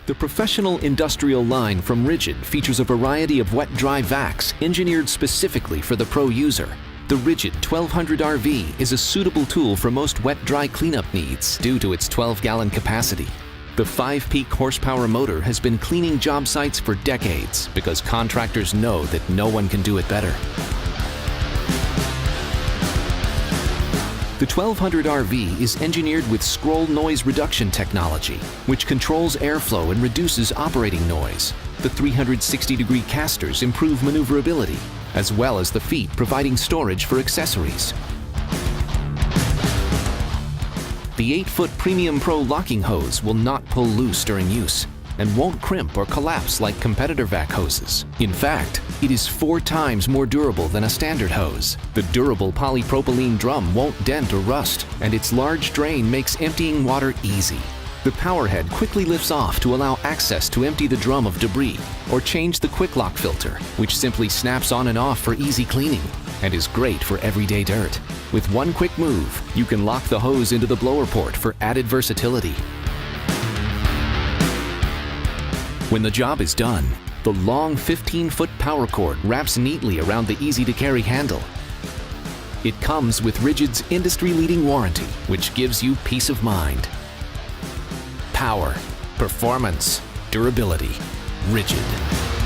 The professional industrial line from Ridgid features a variety of wet-dry vacs engineered specifically for the pro user. The Ridgid 1200 RV is a suitable tool for most wet-dry cleanup needs due to its 12-gallon capacity. The 5-peak horsepower motor has been cleaning job sites for decades because contractors know that no one can do it better. The 1200 RV is engineered with scroll noise reduction technology, which controls airflow and reduces operating noise. The 360-degree casters improve maneuverability, as well as the feet providing storage for accessories. The 8-foot Premium Pro locking hose will not pull loose during use and won't crimp or collapse like competitor vac hoses. In fact, it is 4 times more durable than a standard hose. The durable polypropylene drum won't dent or rust, and its large drain makes emptying water easy. The power head quickly lifts off to allow access to empty the drum of debris or change the quick lock filter, which simply snaps on and off for easy cleaning and is great for everyday dirt. With one quick move, you can lock the hose into the blower port for added versatility. When the job is done, the long 15-foot power cord wraps neatly around the easy-to-carry handle. It comes with Ridgid's industry-leading warranty, which gives you peace of mind. Power, performance, durability. Ridgid.